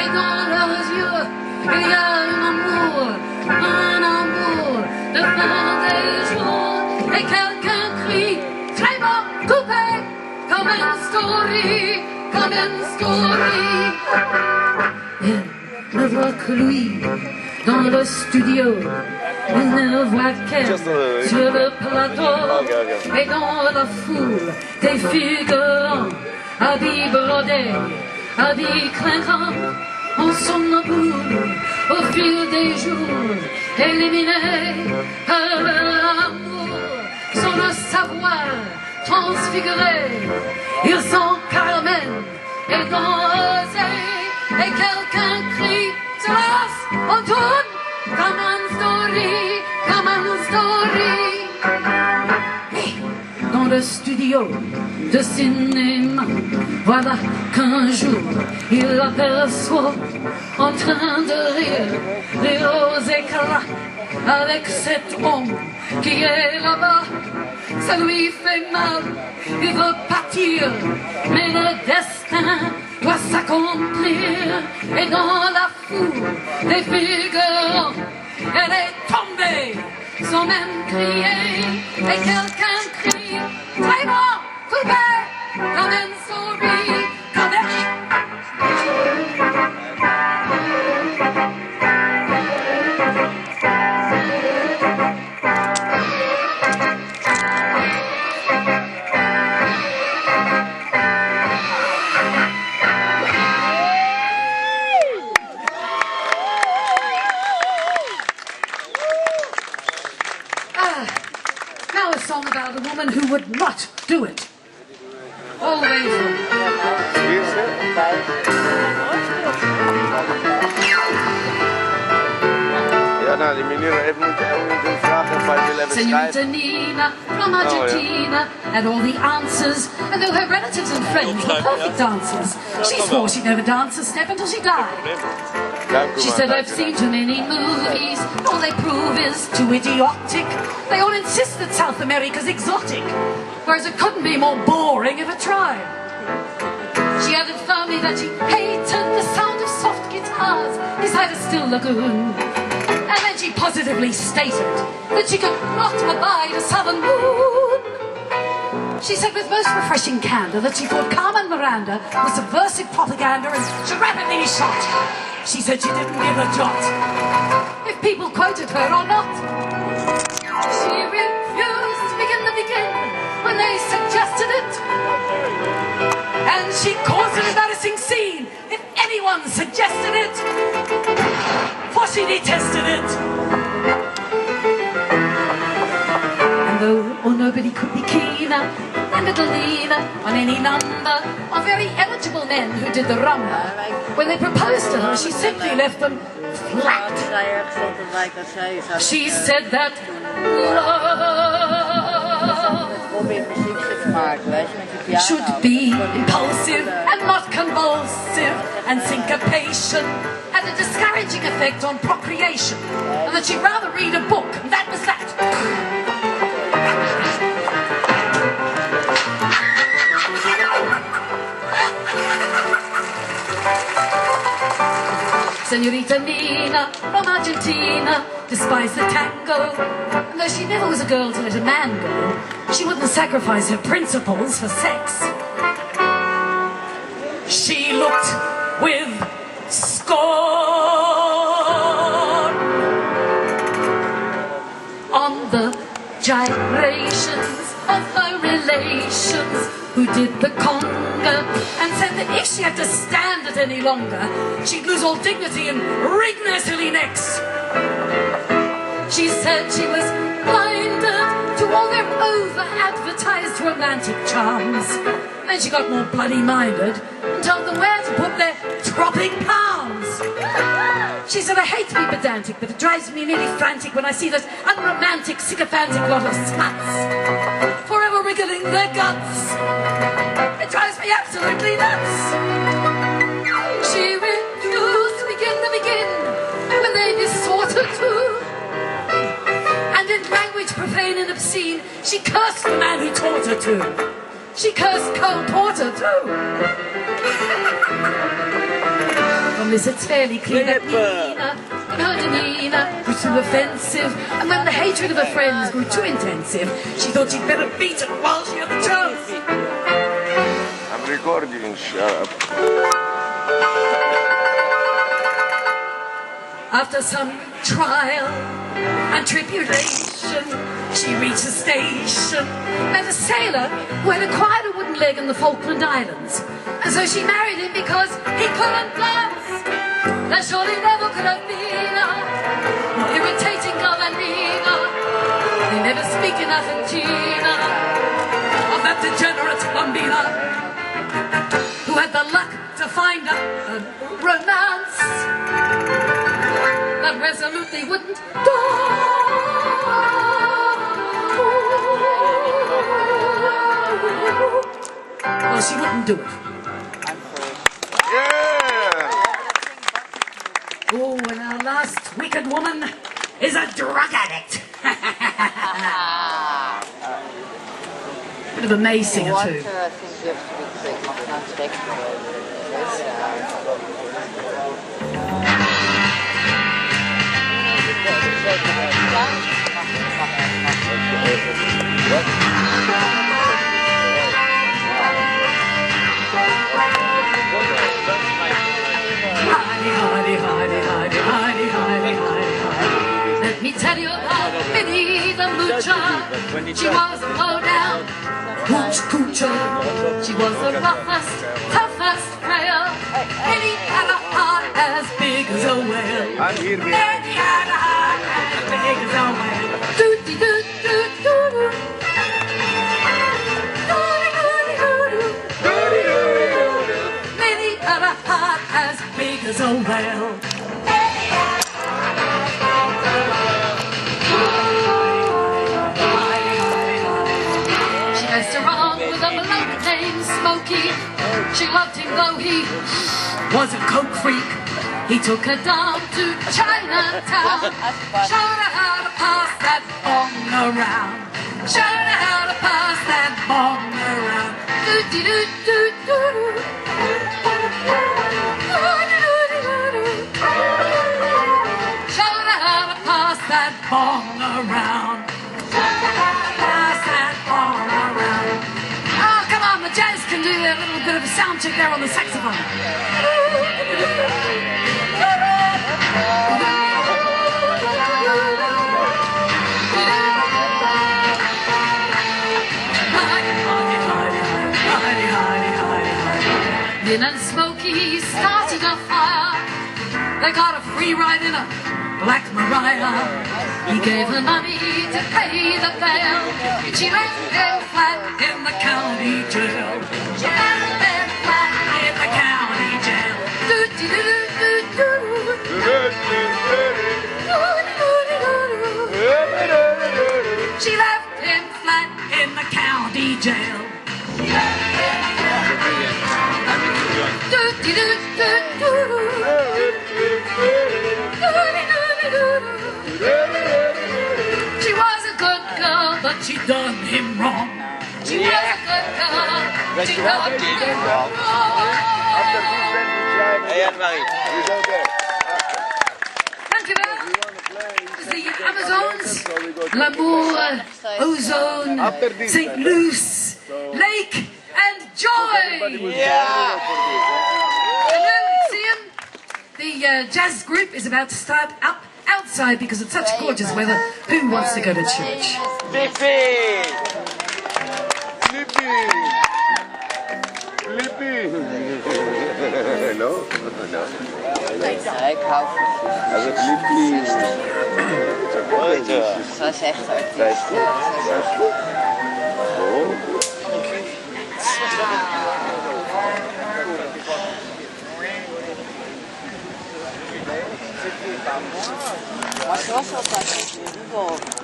Et dans leurs yeux, il y a un amour de fin des jours. Et quelqu'un crie, très bon, coupé, comme une story, comme une story. Il ne voit que lui dans le studio. Il ne voit qu'elle sur le plateau. Et dans la foule, des figurants, habits brodés, habits clinquants, en somnambule, au fil des jours, éliminés par l'amour, sans le savoir, transfigurés. Ils sont Carmen et dansés, et quelqu'un crie, Cela, on tourne, comme un story, comme un story. Et dans le studio de cinéma, voilà qu'un jour il aperçoit en train de rire aux éclats avec cette ombre qui est là-bas. Ça lui fait mal, il veut partir, mais le destin doit s'accomplir. Et dans la foule des figurants, elle est tombée sans même crier. Et quelqu'un crie, très bon, coupé, comme une souris, comme now a song about a woman who would not do it. Always. Ja, nou, die meneer heeft moeten vragen of hij wil even Senorita schrijven. Nina from Argentina had all the answers, and though her relatives and friends were perfect dancers, she swore she'd never dance a step until she died. She said, I've seen too many movies, all they prove is too idiotic. They all insist that South America's exotic, whereas it couldn't be more boring if it tried. She added firmly that she hated the sound of soft guitars beside a still lagoon. And then she positively stated that she could not abide a southern moon. She said with most refreshing candour that she thought Carmen Miranda was subversive propaganda and should rapidly be shot. She said she didn't give a jot if people quoted her or not. She refused to begin the begin when they suggested it. And she caused an embarrassing scene if anyone suggested it, for she detested it. And though nobody could be keener than little Nina on any number of very eligible men who did the rumba, when they proposed to her, she simply left them flat. She said that love should be impulsive and not convulsive, and syncopation had a discouraging effect on procreation, and that she'd rather read a book, and that was that. Senorita Nina from Argentina despised the tango, and though she never was a girl to let a man go, she wouldn't sacrifice her principles for sex. She looked with scorn on the gyrations of her relations who did the conga, and said that if she had to stand it any longer, she'd lose all dignity and wring their silly necks. She said she was blinded to all their over-advertised romantic charms. Then she got more bloody-minded and told them where to put their tropic palms. She said, I hate to be pedantic, but it drives me nearly frantic when I see that unromantic, sycophantic lot of sluts forever wriggling their guts. It drives me absolutely nuts. She refused to begin the begin when they besought her to. And in language profane and obscene, she cursed the man who taught her to. She cursed Cole Porter too. from this it's fairly clear that Nina, in her demeanour, was too offensive, and when the hatred of her friends grew too intensive, she thought she'd better beat it while she had the chance. I'm recording, shut up. After some trial and tribulation, she reached a station, met a sailor who had acquired a wooden leg in the Falkland Islands. And so she married him because he couldn't dance. There surely never could have been a more irritating girl than Nina. They never speak in Argentina of that degenerate bambina who had the luck to find a romance that resolutely wouldn't well, she wouldn't do it. Yeah! Oh, and our last wicked woman is a drug addict. Bit of a May singer too. I think you have to be quick. I can't take it Let me tell you about Minnie the Moocher. She was a low-down hooch coocher. She was the roughest, toughest player. Minnie had a heart as big as a whale. Minnie had a heart as big as a whale. Doo-dee-doo-doo-doo-doo. Minnie had a heart as big as a whale. She messed around with a bloke named Smokey. She loved him though he was a coke freak. He took her down to Chinatown, showed her how to pass that bong around. Showed her how to pass that bong around. Doo-dee-doo-doo-doo-doo. Showed her how to pass that bong around. Pass that bong around. Oh, come on, the jazz can do a little bit of a sound check there on the saxophone. Lynn and Smokey started a fire. They got a free ride in a Black Mariah. He gave her money to pay the bail. She left him flat in the county jail. She left him flat in the county jail. She left him flat in the county jail. She was a good girl, but she done him wrong. She was a good girl, she done him wrong. Hey, Anne-Marie, you go there. Dankjewel. The Amazons, L'amour, Ozone, St. Luce, Lake, and Joy. Yeah! Hello, see him? The jazz group is about to start up outside because it's such gorgeous weather. Who wants to go to church? Flippy! Flippy! Flippy! No? No. Ik hou van Also Flippy! dat was echt artistisch. Maar ze was altijd